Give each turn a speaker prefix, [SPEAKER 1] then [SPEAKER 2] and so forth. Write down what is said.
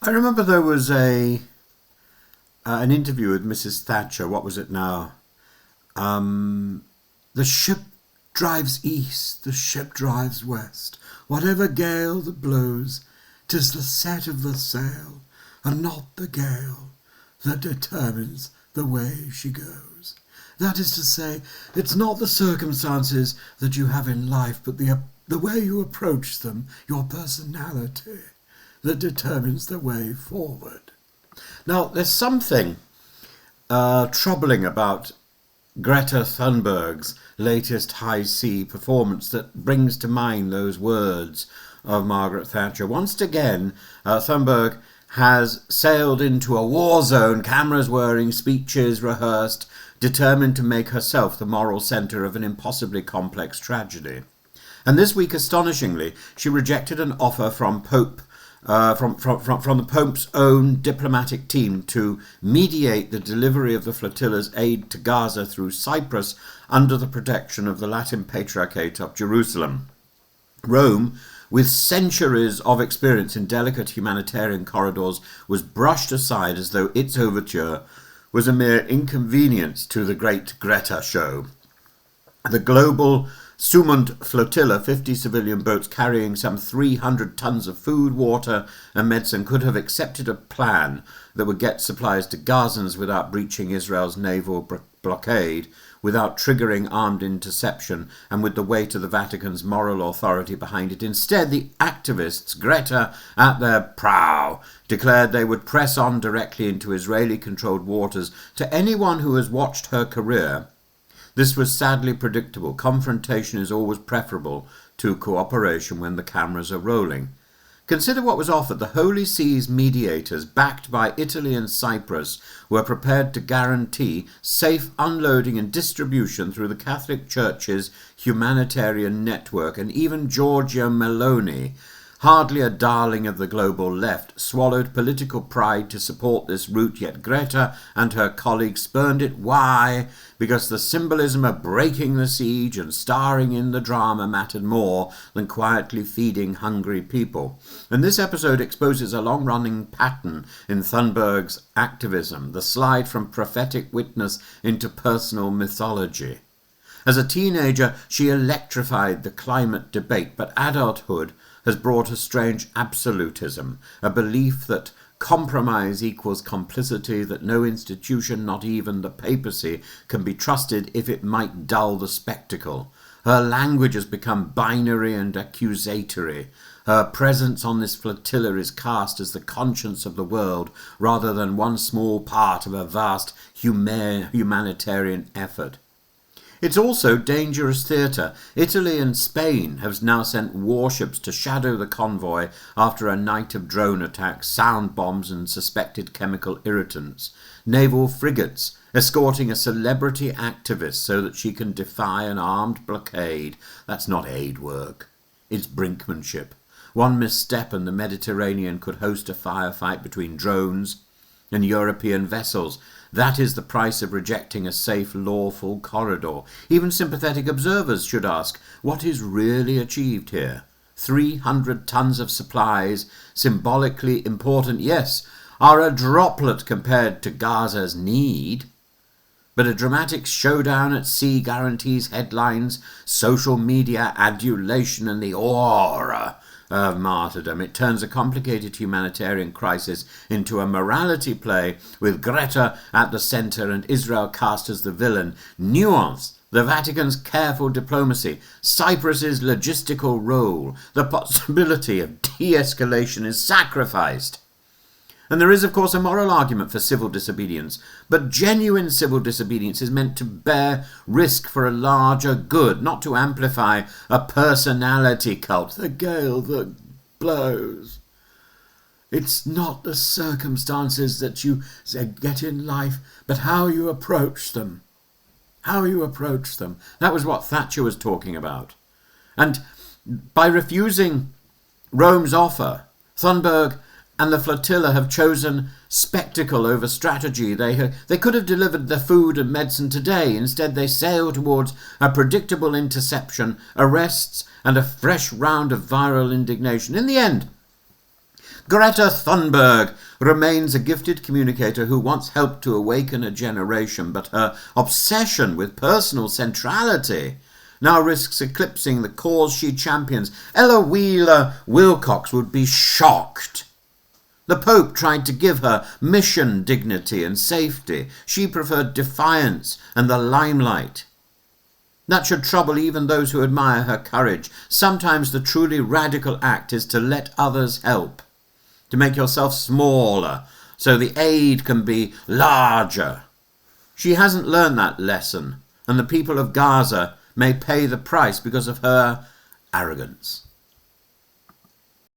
[SPEAKER 1] I remember there was an interview with Mrs. Thatcher. What was it now? The ship drives east, the ship drives west. Whatever gale that blows, 'tis the set of the sail, and not the gale, that determines the way she goes. That is to say, it's not the circumstances that you have in life, but the way you approach them, your personality, that determines the way forward. Now, there's something troubling about Greta Thunberg's latest high C performance that brings to mind those words of Margaret Thatcher. Once again, Thunberg has sailed into a war zone, cameras whirring, speeches rehearsed, determined to make herself the moral centre of an impossibly complex tragedy. And this week, astonishingly, she rejected an offer from the Pope's own diplomatic team to mediate the delivery of the flotilla's aid to Gaza through Cyprus under the protection of the Latin Patriarchate of Jerusalem. Rome, with centuries of experience in delicate humanitarian corridors, was brushed aside as though its overture was a mere inconvenience to the great Greta show. The global Sumund flotilla, 50 civilian boats carrying some 300 tons of food, water and medicine, could have accepted a plan that would get supplies to Gazans without breaching Israel's naval blockade, without triggering armed interception, and with the weight of the Vatican's moral authority behind it. Instead, the activists, Greta at their prow, declared they would press on directly into Israeli-controlled waters. To anyone who has watched her career, this was sadly predictable. Confrontation is always preferable to cooperation when the cameras are rolling. Consider what was offered. The Holy See's mediators, backed by Italy and Cyprus, were prepared to guarantee safe unloading and distribution through the Catholic Church's humanitarian network, and even Giorgia Meloni, hardly a darling of the global left, swallowed political pride to support this route, yet Greta and her colleagues spurned it. Why? Because the symbolism of breaking the siege and starring in the drama mattered more than quietly feeding hungry people. And this episode exposes a long-running pattern in Thunberg's activism, the slide from prophetic witness into personal mythology. As a teenager, she electrified the climate debate, but adulthood has brought a strange absolutism, a belief that compromise equals complicity, that no institution, not even the papacy, can be trusted if it might dull the spectacle. Her language has become binary and accusatory. Her presence on this flotilla is cast as the conscience of the world rather than one small part of a vast humanitarian effort. It's also dangerous theatre. Italy and Spain have now sent warships to shadow the convoy after a night of drone attacks, sound bombs and suspected chemical irritants. Naval frigates escorting a celebrity activist so that she can defy an armed blockade. That's not aid work. It's brinkmanship. One misstep and the Mediterranean could host a firefight between drones and European vessels. That is the price of rejecting a safe, lawful corridor. Even sympathetic observers should ask, what is really achieved here? 300 tons of supplies, symbolically important, yes, are a droplet compared to Gaza's need. But a dramatic showdown at sea guarantees headlines, social media adulation, and the aura of martyrdom. It turns a complicated humanitarian crisis into a morality play, with Greta at the centre and Israel cast as the villain. Nuance, the Vatican's careful diplomacy, Cyprus's logistical role, the possibility of de-escalation is sacrificed. And there is, of course, a moral argument for civil disobedience, but genuine civil disobedience is meant to bear risk for a larger good, not to amplify a personality cult, the gale that blows. It's not the circumstances that you get in life, but how you approach them. How you approach them. That was what Thatcher was talking about. And by refusing Rome's offer, Thunberg and the flotilla have chosen spectacle over strategy. They could have delivered the food and medicine today. Instead, they sail towards a predictable interception, arrests, and a fresh round of viral indignation. In the end,
[SPEAKER 2] Greta Thunberg remains a gifted communicator who wants help to awaken a generation, but her obsession with personal centrality now risks eclipsing the cause she champions. Ella Wheeler Wilcox would be shocked. The Pope tried to give her mission dignity and safety. She preferred defiance and the limelight. That should trouble even those who admire her courage. Sometimes the truly radical act is to let others help, to make yourself smaller so the aid can be larger. She hasn't learned that lesson, and the people of Gaza may pay the price because of her arrogance.